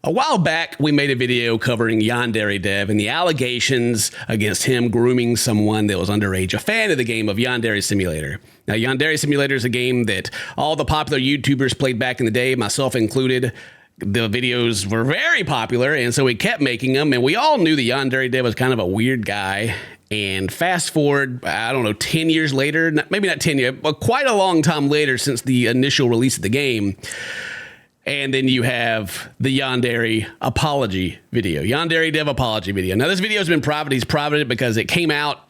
A while back, we made a video covering Yandere Dev and the allegations against him grooming someone that was underage, a fan of the game of Yandere Simulator. Now, Yandere Simulator is a game that all the popular YouTubers played back in the day, myself included. The videos were very popular, and so we kept making them, and we all knew that Yandere Dev was kind of a weird guy. And fast forward, I don't know, 10 years later, maybe not 10 years, but quite a long time later since the initial release of the game. And then you have the Yandere apology video, Yandere Dev apology video. Now, this video has been private. He's privated because it came out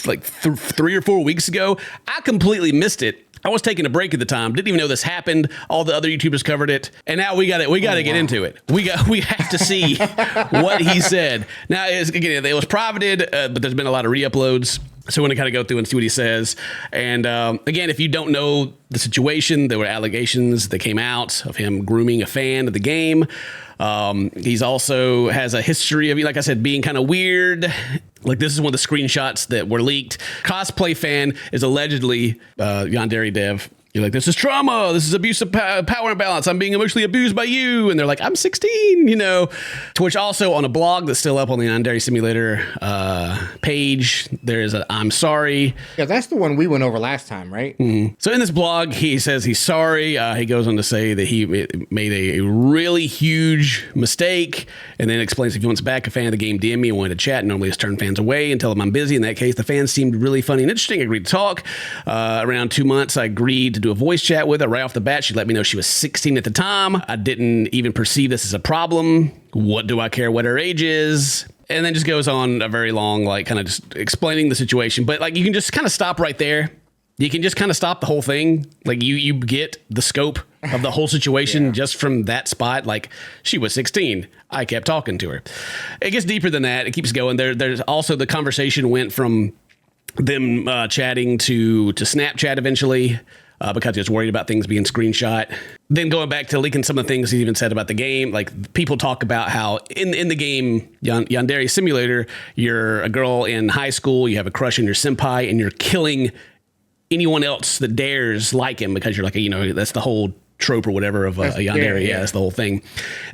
like 3 or 4 weeks ago. I completely missed it. I was taking a break at the time. Didn't even know this happened. All the other YouTubers covered it. And now we got to get into it. We have to see what he said. Now, it was privated, but there's been a lot of re-uploads. So we're going to kind of go through and see what he says. And again, if you don't know the situation, there were allegations that came out of him grooming a fan of the game. He's also has a history of, like I said, being kind of weird. Like, this is one of the screenshots that were leaked. Cosplay fan is allegedly Yandere Dev. You're like, this is trauma. This is abuse of power imbalance. I'm being emotionally abused by you. And they're like, I'm 16, To which also on a blog that's still up on the Yandere Simulator page, there's a I'm sorry. Yeah, that's the one we went over last time, right? Mm-hmm. So in this blog, he says he's sorry. He goes on to say that he made a really huge mistake, and then explains if he wants back a fan of the game, DM me and wanted to chat. Normally just turn fans away and tell them I'm busy. In that case, the fans seemed really funny and interesting. I agreed to talk. Around 2 months, I agreed to do a voice chat with her. Right off the bat, she let me know she was 16 at the time. I didn't even perceive this as a problem. What do I care what her age is? And then just goes on a very long, like, kind of just explaining the situation. But like, you can just kind of stop right there. You can just kind of stop the whole thing. Like, you get the scope of the whole situation just from that spot. Like, she was 16. I kept talking to her. It gets deeper than that. It keeps going. There's also the conversation went from them chatting to Snapchat eventually. Because he was worried about things being screenshot. Then going back to leaking some of the things he even said about the game. Like, people talk about how in the game, Yandere Simulator, you're a girl in high school, you have a crush on your senpai, and you're killing anyone else that dares like him because you're like, that's the whole trope or whatever of a Yandere. Yeah, that's the whole thing.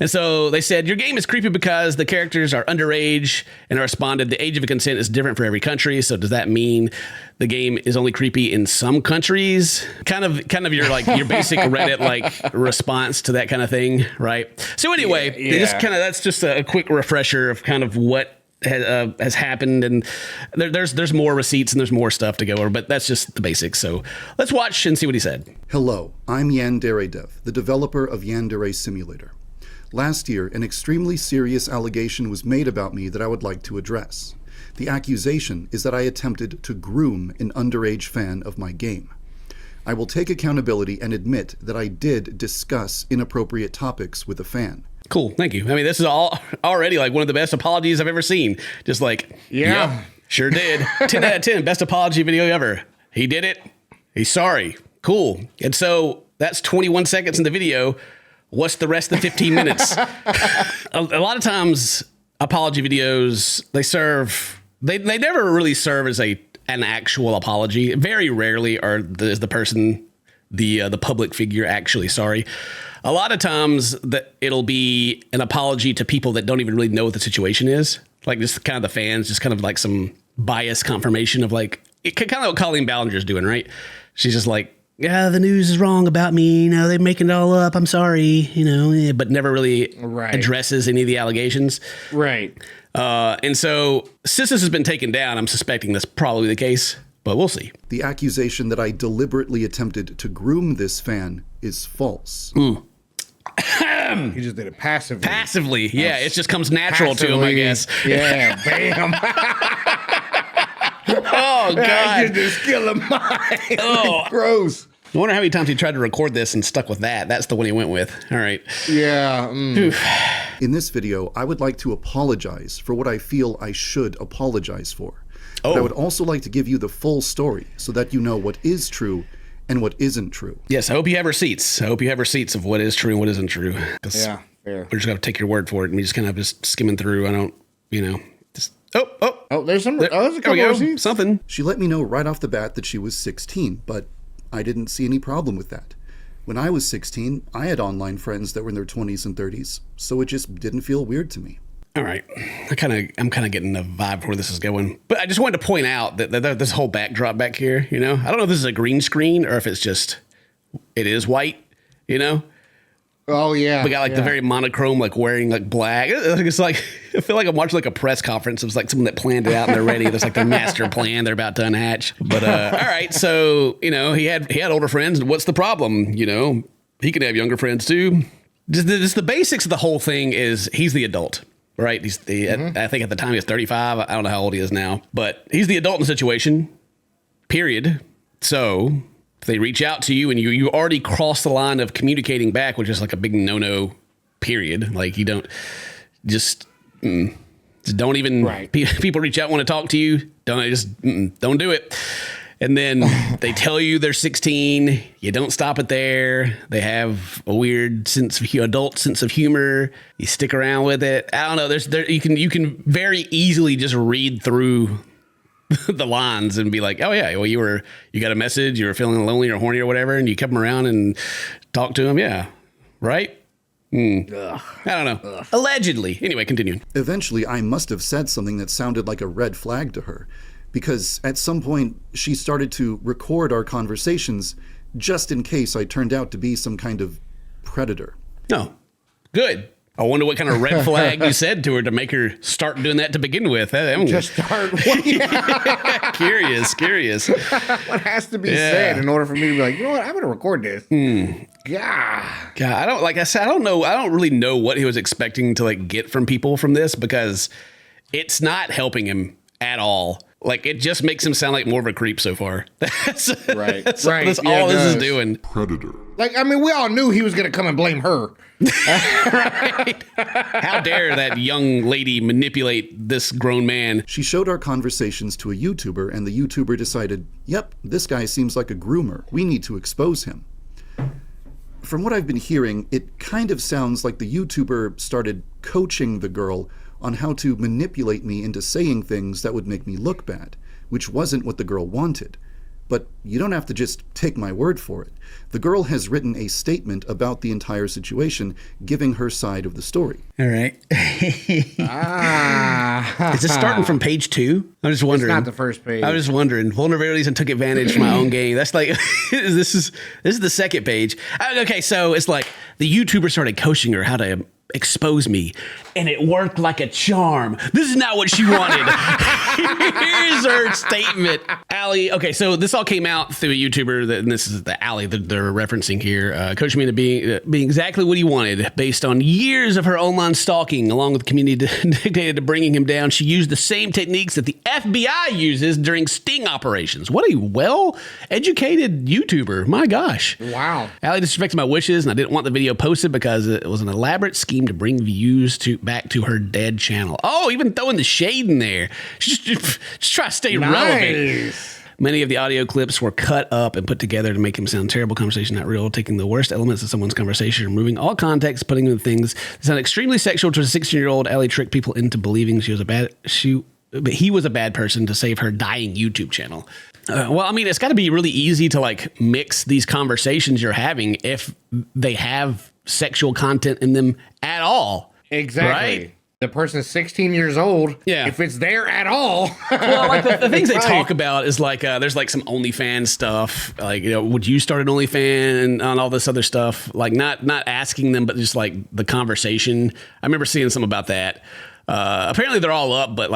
And so they said, your game is creepy because the characters are underage, and I responded, the age of consent is different for every country. So does that mean the game is only creepy in some countries? Kind of your your basic Reddit like response to that kind of thing, right? So anyway, that's just a quick refresher of kind of what has happened, and there's more receipts and there's more stuff to go over, but that's just the basics. So let's watch and see what he said. Hello, I'm Yandere Dev, the developer of Yandere Simulator. Last year, an extremely serious allegation was made about me that I would like to address. The accusation is that I attempted to groom an underage fan of my game. I will take accountability and admit that I did discuss inappropriate topics with a fan. Cool. Thank you. I mean, this is already like one of the best apologies I've ever seen. Just like, yep, sure did. 10 out of 10. Best apology video ever. He did it. He's sorry. Cool. And so that's 21 seconds in the video. What's the rest of the 15 minutes? a lot of times apology videos, they never really serve as an actual apology. Very rarely is the person, the public figure actually sorry. A lot of times that it'll be an apology to people that don't even really know what the situation is. Like, just kind of the fans, just kind of like some bias confirmation of like, kind of what Colleen Ballinger's doing, right? She's just like, yeah, the news is wrong about me. They're making it all up. I'm sorry, but never really addresses any of the allegations. Right. And so since this has been taken down, I'm suspecting that's probably the case, but we'll see. The accusation that I deliberately attempted to groom this fan is false. He just did it passively. Passively, yeah. It just comes natural to him, I guess. Yeah, bam. Oh, God. You just kill him. Oh, gross. I wonder how many times he tried to record this and stuck with that. That's the one he went with. All right. Yeah. In this video, I would like to apologize for what I feel I should apologize for. But I would also like to give you the full story so that you know what is true and what isn't true. Yes, I hope you have receipts. I hope you have receipts of what is true and what isn't true. Yeah, fair. We're just going to take your word for it. And we just kind of just skimming through. I don't, just, there's a couple of receipts. Something. She let me know right off the bat that she was 16, but I didn't see any problem with that. When I was 16, I had online friends that were in their 20s and 30s, so it just didn't feel weird to me. All right. I'm kind of getting the vibe for where this is going. But I just wanted to point out that this whole backdrop back here, I don't know if this is a green screen or if it is white, Oh yeah. We got the very monochrome, wearing black. It's like, I feel like I'm watching a press conference. It was someone that planned it out and they're ready. There's their master plan they're about to unhatch. But all right, so he had older friends. What's the problem? He can have younger friends too. Just the basics of the whole thing is he's the adult, right? I think at the time he was 35. I don't know how old he is now, but he's the adult in the situation. Period. So if they reach out to you and you already crossed the line of communicating back, which is a big no-no, period. You don't just don't even, right. People reach out, want to talk to you. Don't do it. And then they tell you they're 16. You don't stop it there. They have a weird adult sense of humor. You stick around with it. I don't know. You can very easily just read through the lines and be like, oh yeah, well you got a message, you were feeling lonely or horny or whatever, and you kept them around and talked to them. Yeah. Right. I don't know. Allegedly. Anyway, continue. Eventually, I must have said something that sounded like a red flag to her, because at some point she started to record our conversations just in case I turned out to be some kind of predator. No. Good. I wonder what kind of red flag you said to her to make her start doing that to begin with. Just start. Curious. What has to be said in order for me to be like, I'm going to record this? God, I don't, like I said, I don't know. I don't really know what he was expecting to get from people from this, because it's not helping him at all. It just makes him sound like more of a creep so far. That's right. That's all this is doing. Predator. We all knew he was going to come and blame her. Right. How dare that young lady manipulate this grown man? She showed our conversations to a YouTuber, and the YouTuber decided, yep, this guy seems like a groomer. We need to expose him. From what I've been hearing, it kind of sounds like the YouTuber started coaching the girl on how to manipulate me into saying things that would make me look bad, which wasn't what the girl wanted. But you don't have to just take my word for it. The girl has written a statement about the entire situation, giving her side of the story. All right. Is it starting from page 2? I'm just wondering. It's not the first page. I was just wondering. Vulnerabilities and took advantage of my own game. That's this is the second page. Okay, so it's the YouTuber started coaching her how to expose me, and it worked like a charm. This is not what she wanted. Here's her statement. Allie, okay, so this all came out through a YouTuber, and this is the Allie that they're referencing here, coached me into being exactly what he wanted. Based on years of her online stalking, along with the community dictated to bringing him down, she used the same techniques that the FBI uses during sting operations. What a well-educated YouTuber. My gosh. Wow. Allie disrespected my wishes, and I didn't want the video posted because it was an elaborate scheme to bring views back to her dead channel. Oh, even throwing the shade in there. Just try to stay relevant. Many of the audio clips were cut up and put together to make him sound terrible. Conversation not real. Taking the worst elements of someone's conversation, removing all context, putting in things that sound extremely sexual to a 16-year-old. Allie tricked people into believing but he was a bad person to save her dying YouTube channel. It's got to be really easy to mix these conversations you're having if they have sexual content in them at all. Exactly. Right? The person's 16 years old. Yeah. If it's there at all. Well, the things they talk about is there's some OnlyFans stuff. Would you start an OnlyFans and all this other stuff? Not asking them, but just the conversation. I remember seeing some about that. Apparently they're all up, but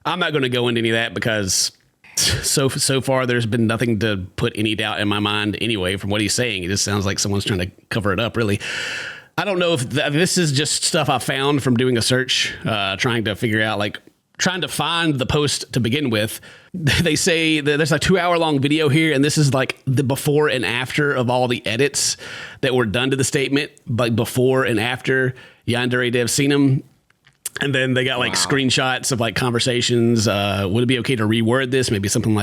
I'm not going to go into any of that because so far there's been nothing to put any doubt in my mind anyway from what he's saying. It just sounds like someone's trying to cover it up, really. I don't know if this is just stuff I found from doing a search, trying to figure out, trying to find the post to begin with. They say that there's a 2-hour-long video here, and this is the before and after of all the edits that were done to the statement, before and after Yandere Dev seen them. And then they got screenshots of conversations. Would it be okay to reword this? Maybe something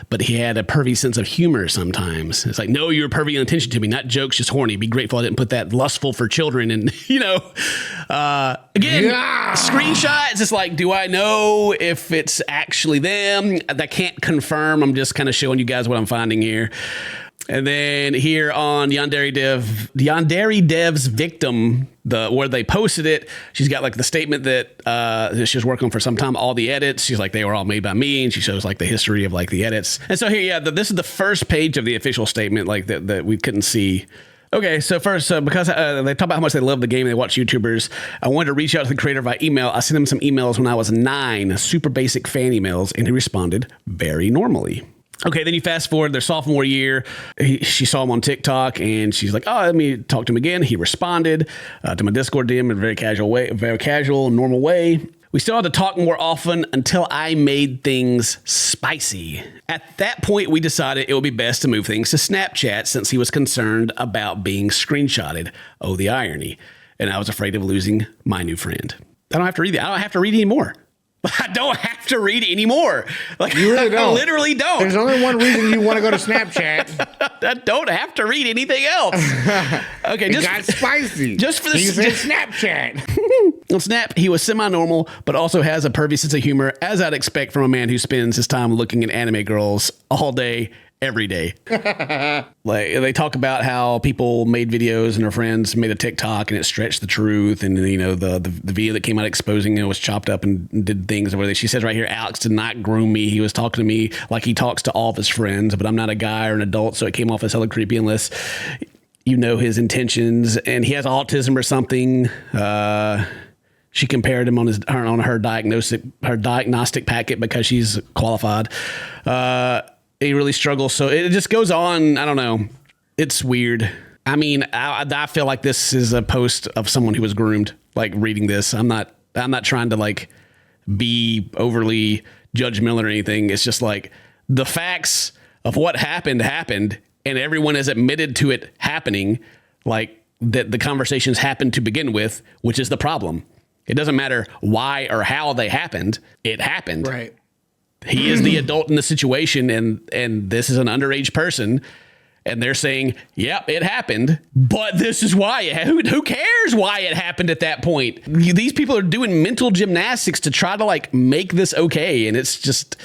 but he had a pervy sense of humor sometimes. It's no, you're pervy in attention to me, not jokes, just horny. Be grateful I didn't put that lustful for children. And, screenshots. It's do I know if it's actually them? I can't confirm. I'm just kind of showing you guys what I'm finding here. And then here on Yandere Dev's Victim, where they posted it, she's got like the statement that she was working on for some time, all the edits. She's like, they were all made by me, and she shows like the history of like the edits. And so here, this is the first page of the official statement, like that we couldn't see. Okay, so first, because they talk about how much they love the game and they watch YouTubers, I wanted to reach out to the creator by email. I sent him some emails when I was 9, super basic fan emails, and he responded very normally. Okay, then you fast forward their sophomore year. She saw him on TikTok, and she's like, "Oh, let me talk to him again." He responded to my Discord DM in a very casual, normal way. We still had to talk more often until I made things spicy. At that point, we decided it would be best to move things to Snapchat since he was concerned about being screenshotted. Oh, the irony. And I was afraid of losing my new friend. I don't have to read that. I don't have to read anymore. I don't have to read anymore. Like, you really don't. I literally don't. There's only one reason you want to go to Snapchat. I don't have to read anything else. Okay, it got spicy. Just for the Snapchat. On Snap, he was semi-normal, but also has a pervy sense of humor, as I'd expect from a man who spends his time looking at anime girls all day, every day. Like, they talk about how people made videos and their friends made a TikTok and it stretched the truth, and the video that came out exposing it was chopped up and did things where she says right here, Alex did not groom me. He was talking to me like he talks to all of his friends, but I'm not a guy or an adult, so it came off as hella creepy unless you know his intentions, and he has autism or something. She compared him on her diagnostic packet because she's qualified. He really struggles. So it just goes on. I don't know. It's weird. I mean, I feel like this is a post of someone who was groomed, like reading this. I'm not trying to like be overly judgmental or anything. It's just like the facts of what happened, and everyone has admitted to it happening, like that the conversations happened to begin with, which is the problem. It doesn't matter why or how they happened. It happened. Right. He is the adult in the situation, and this is an underage person, and they're saying, "Yep, it happened, but this is why." Who cares why it happened at that point? These people are doing mental gymnastics to try to like make this okay, and it's just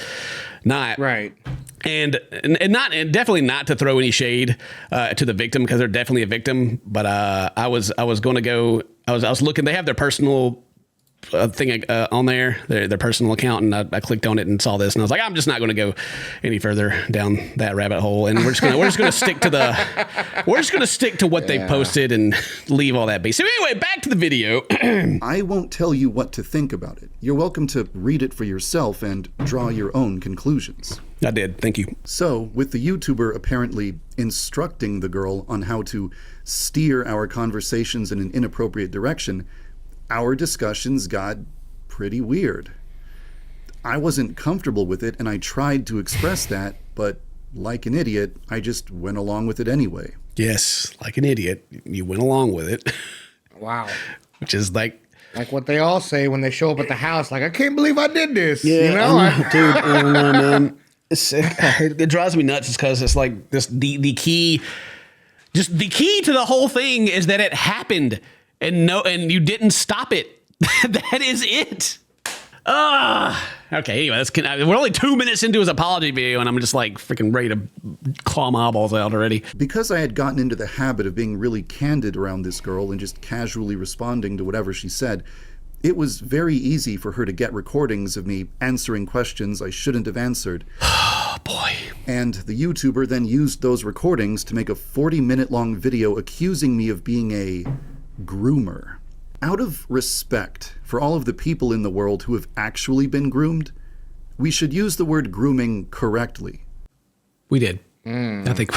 not right. And definitely not to throw any shade to the victim, because they're definitely a victim. But I was going to go. I was looking. They have their personal thing on there, their personal account, and I clicked on it and saw this, and I was like, I'm just not going to go any further down that rabbit hole, and we're just going to stick to what they posted and leave all that be. So anyway, back to the video. I won't tell you what to think about it. You're welcome to read it for yourself and draw your own conclusions. I did. Thank you. So, with the YouTuber apparently instructing the girl on how to steer our conversations in an inappropriate direction, our discussions got pretty weird. I wasn't comfortable with it, and I tried to express that, but like an idiot, I just went along with it anyway. Yes, like an idiot, you went along with it. Wow. Which is like what they all say when they show up at the house, like, I can't believe I did this. Yeah, dude, I don't know, man. It drives me nuts because it's like this the key to the whole thing is that it happened. And you didn't stop it. That is it. Okay, anyway, we're only 2 minutes into his apology video, and I'm just like freaking ready to claw my eyeballs out already. Because I had gotten into the habit of being really candid around this girl and just casually responding to whatever she said, it was very easy for her to get recordings of me answering questions I shouldn't have answered. Oh, boy. And the YouTuber then used those recordings to make a 40-minute-long video accusing me of being a groomer. Out of respect for all of the people in the world who have actually been groomed, we should use the word grooming correctly. We did. I think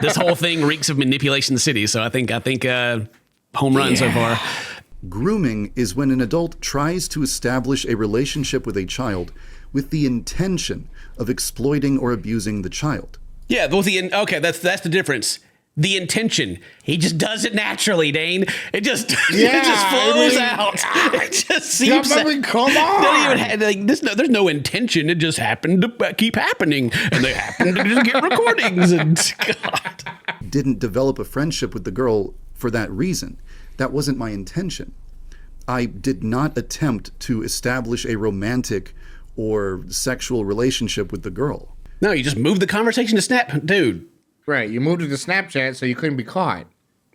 this whole thing reeks of Manipulation City, so I think home run so far. Grooming is when an adult tries to establish a relationship with a child with the intention of exploiting or abusing the child. Yeah, okay, that's the difference. The intention. He just does it naturally, Dane. It just flows out. It just seems come on. There's no intention. It just happened to keep happening, and they happen to just get recordings. And God, didn't develop a friendship with the girl for that reason. That wasn't my intention. I did not attempt to establish a romantic or sexual relationship with the girl. No, you just moved the conversation to Snap, dude. Right. You moved it to Snapchat so you couldn't be caught.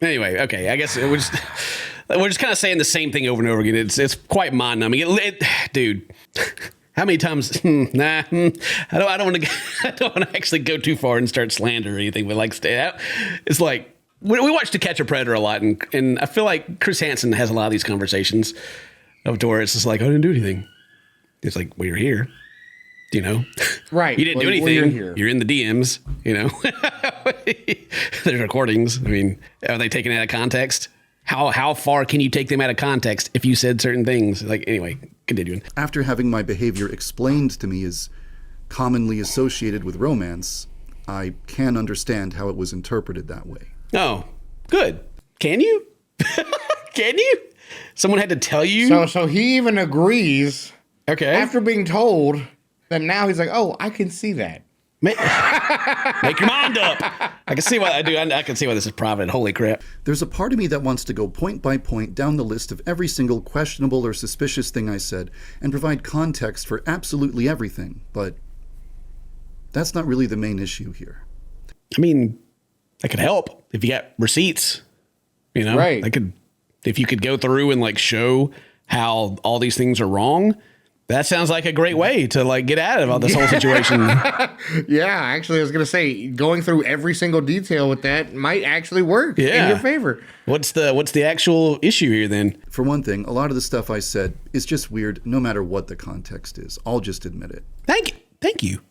Anyway, okay. I guess we're just kind of saying the same thing over and over again. It's quite mind numbing. Dude. How many times? I don't want to. I don't want to actually go too far and start slander or anything. But like, it's like we watch To Catch a Predator a lot, and I feel like Chris Hansen has a lot of these conversations of where it's just like, I didn't do anything. It's like, well, you're here, you know, right? You didn't do anything. You're in the DMs, you know. There's recordings. I mean, are they taken out of context? How far can you take them out of context if you said certain things? Like, anyway, continuing. After having my behavior explained to me as commonly associated with romance, I can understand how it was interpreted that way. Oh, good. Can you? Can you? Someone had to tell you? So he even agrees. Okay. After being told that now he's like, oh, I can see that. Make your mind up. I can see why I do. I can see why this is private. Holy crap. There's a part of me that wants to go point by point down the list of every single questionable or suspicious thing I said and provide context for absolutely everything, but that's not really the main issue here. I mean, that could help if you got receipts, you know? Right. If you could go through and like show how all these things are wrong. That sounds like a great way to like get out of this whole situation. Yeah, actually, I was gonna say going through every single detail with that might actually work in your favor. What's the actual issue here then? For one thing, a lot of the stuff I said is just weird, no matter what the context is. I'll just admit it. Thank you.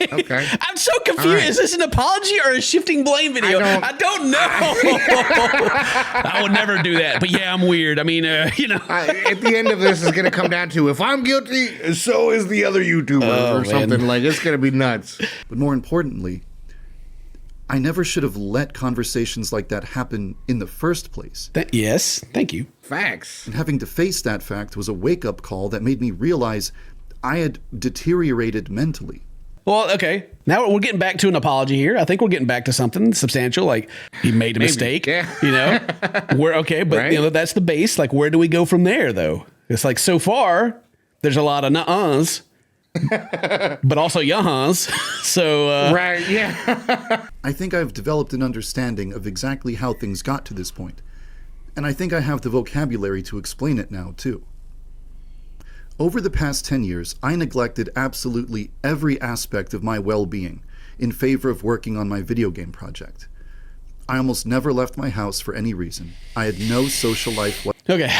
Okay. I'm so confused. Right. Is this an apology or a shifting blame video? I don't know. I would never do that. But yeah, I'm weird. I mean, you know. At the end of this is going to come down to if I'm guilty, so is the other YouTuber or something. Like, it's going to be nuts. But more importantly, I never should have let conversations like that happen in the first place. Yes, thank you. Facts. And having to face that fact was a wake-up call that made me realize I had deteriorated mentally. Well, okay. Now we're getting back to an apology here. I think we're getting back to something substantial. Like he made a mistake, yeah. You know, we're okay. But Right. you know, that's the base. Like, where do we go from there though? It's like, so far there's a lot of nuh-uhs, but also yuh-uhs. So, Right. Yeah. I think I've developed an understanding of exactly how things got to this point. And I think I have the vocabulary to explain it now, too. Over the past 10 years, I neglected absolutely every aspect of my well-being in favor of working on my video game project. I almost never left my house for any reason. I had no social life. okay.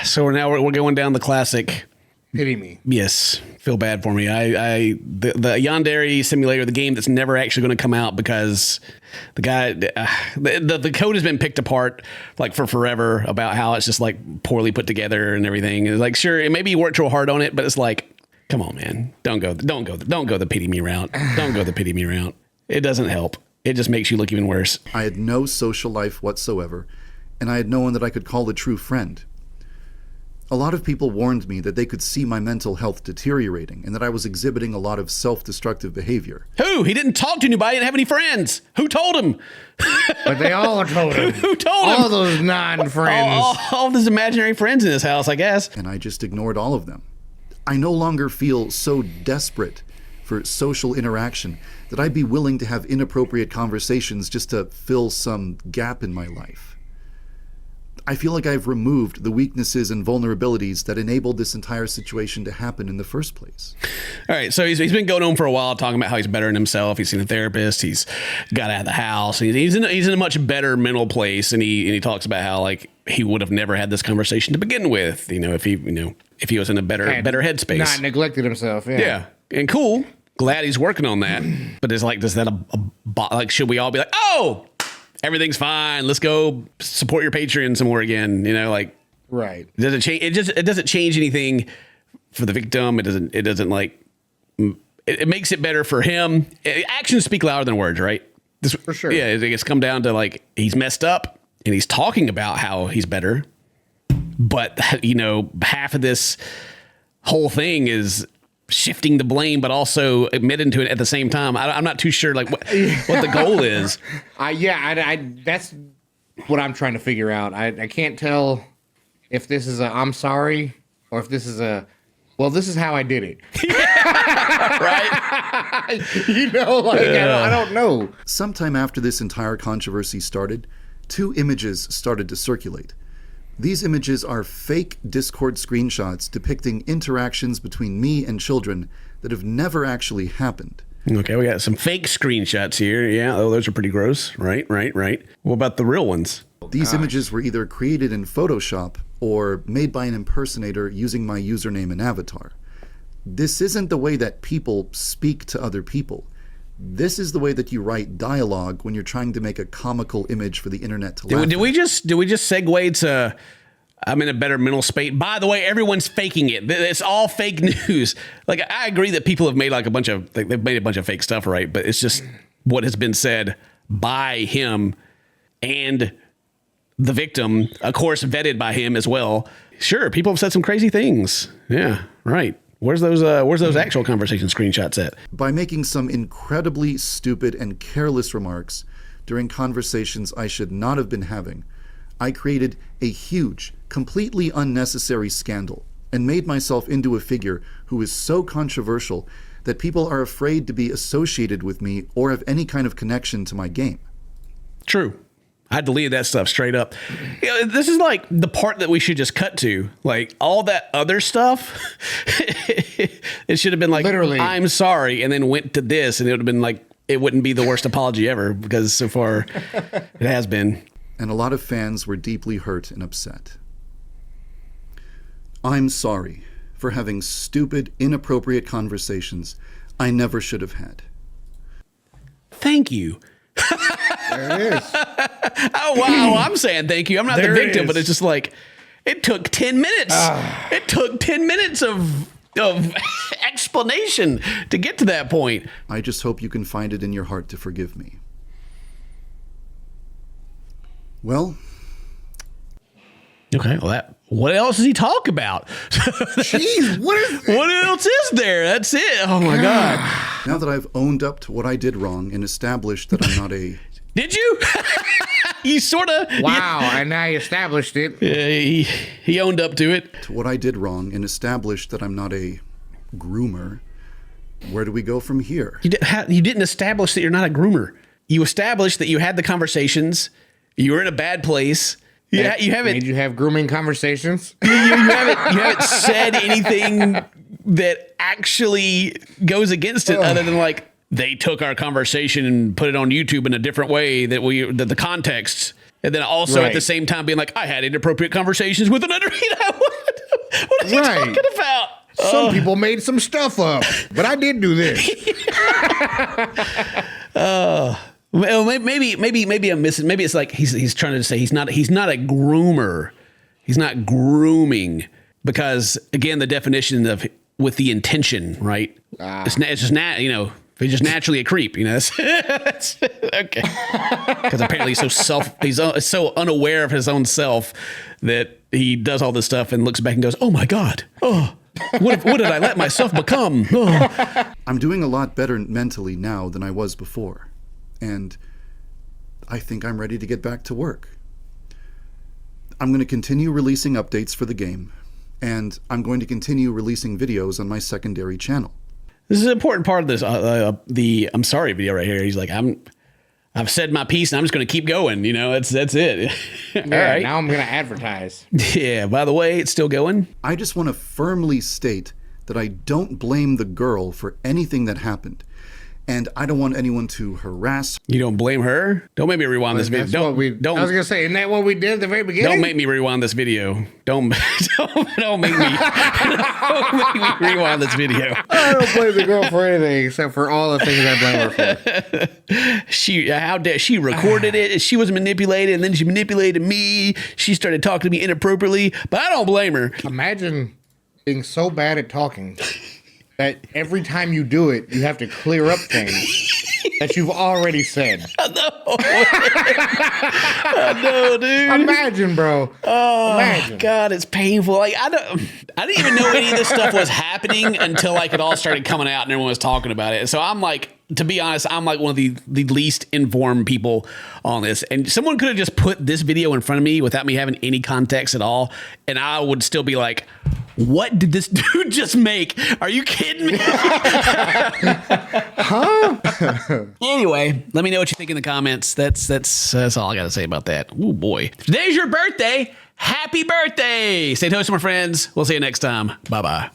So now we're going down the classic. Pity me. Yes, feel bad for me. The Yandere simulator, the game that's never actually going to come out because the guy, the code has been picked apart like for forever about how it's just like poorly put together and everything. It's like, sure, maybe you worked real hard on it, but it's like, come on, man, don't go the pity me route. Don't go the pity me route. It doesn't help. It just makes you look even worse. I had no social life whatsoever, and I had no one that I could call a true friend. A lot of people warned me that they could see my mental health deteriorating and that I was exhibiting a lot of self-destructive behavior. Who? He didn't talk to anybody, didn't have any friends. Who told him? But they all told him. Who told him? All those non-friends. All of his imaginary friends in this house, I guess. And I just ignored all of them. I no longer feel so desperate for social interaction that I'd be willing to have inappropriate conversations just to fill some gap in my life. I feel like I've removed the weaknesses and vulnerabilities that enabled this entire situation to happen in the first place. All right, so he's been going on for a while talking about how he's bettering himself. He's seen a therapist. He's got out of the house. He's in a much better mental place, and he talks about how like he would have never had this conversation to begin with. If he was in a better headspace, Not neglected himself. Yeah. Yeah, and cool. Glad he's working on that. But it's like, does that like should we all be like, oh, everything's fine, let's go support your Patreon somewhere again? Like, right. Does it change? It doesn't change anything for the victim. It doesn't like. It makes it better for him. Actions speak louder than words, right? For sure. Yeah, it's come down to like he's messed up and he's talking about how he's better, but half of this whole thing is shifting the blame, but also admitting to it at the same time. I'm not too sure like what the goal is. That's what I'm trying to figure out. I can't tell if this is a I'm sorry or if this is a well, this is how I did it. Right? I don't know. Sometime after this entire controversy started, 2 images started to circulate. These images are fake Discord screenshots depicting interactions between me and children that have never actually happened. Okay, we got some fake screenshots here. Yeah, those are pretty gross. Right. What about the real ones? These images were either created in Photoshop or made by an impersonator using my username and avatar. This isn't the way that people speak to other people. This is the way that you write dialogue when you're trying to make a comical image for the internet to laugh at. Did we just segue to I'm in a better mental space? By the way, everyone's faking it. It's all fake news. Like, I agree that people have made like they've made a bunch of fake stuff, right? But it's just what has been said by him and the victim, of course, vetted by him as well. Sure, people have said some crazy things. Yeah, right. Where's those actual conversation screenshots at? By making some incredibly stupid and careless remarks during conversations I should not have been having, I created a huge, completely unnecessary scandal and made myself into a figure who is so controversial that people are afraid to be associated with me or have any kind of connection to my game. True. I deleted that stuff straight up. This is like the part that we should just cut to. Like, all that other stuff, it should have been like, literally, I'm sorry, and then went to this, and it would have been like, it wouldn't be the worst apology ever, because so far it has been. And a lot of fans were deeply hurt and upset. I'm sorry for having stupid, inappropriate conversations I never should have had. Thank you. There it is. Oh, wow. I'm saying thank you. I'm not the victim, but it's just like, it took 10 minutes. It took 10 minutes of explanation to get to that point. I just hope you can find it in your heart to forgive me. Well. Okay. Well, what else does he talk about? Jeez, what else is there? That's it. Oh my God. Now that I've owned up to what I did wrong and established that I'm not a... Did you? You sort of... Wow, and I established it. He owned up to it. To what I did wrong and established that I'm not a groomer, where do we go from here? You didn't establish that you're not a groomer. You established that you had the conversations. You were in a bad place. You haven't... Made you have grooming conversations? You haven't said anything that actually goes against it other than like, they took our conversation and put it on YouTube in a different way that the context. And then also at the same time being like, I had inappropriate conversations with an underage. What are you talking about? Some people made some stuff up, but I did do this. Well, maybe I'm missing. Maybe it's like he's trying to say he's not a groomer. He's not grooming, because again, the definition of with the intention, right? It's just not, he's just naturally a creep, That's okay. Because apparently he's so unaware of his own self that he does all this stuff and looks back and goes, "Oh my God, what did I let myself become?" Oh. I'm doing a lot better mentally now than I was before. And I think I'm ready to get back to work. I'm going to continue releasing updates for the game, and I'm going to continue releasing videos on my secondary channel. This is an important part of this. The I'm sorry video right here. He's like, I've said my piece, and I'm just going to keep going. That's it. All right. Now I'm going to advertise. Yeah. By the way, it's still going. I just want to firmly state that I don't blame the girl for anything that happened. And I don't want anyone to harass. You don't blame her? Don't make me rewind this video. I was gonna say, isn't that what we did at the very beginning? Don't make me rewind this video. Don't make me rewind this video. I don't blame the girl for anything except for all the things I blame her for. How dare she recorded it? She was manipulated, and then she manipulated me. She started talking to me inappropriately, but I don't blame her. Imagine being so bad at talking that every time you do it, you have to clear up things that you've already said. I know, dude. Imagine, bro. Oh, God, it's painful. Like, I didn't even know any of this stuff was happening until like it all started coming out and everyone was talking about it. So I'm like, to be honest, I'm like one of the least informed people on this. And someone could have just put this video in front of me without me having any context at all, and I would still be like, What did this dude just make? Are you kidding me? Anyway, let me know what you think in the comments. That's all I got to say about that. Oh boy. If today's your birthday. Happy birthday. Stay toasty, my friends. We'll see you next time. Bye-bye.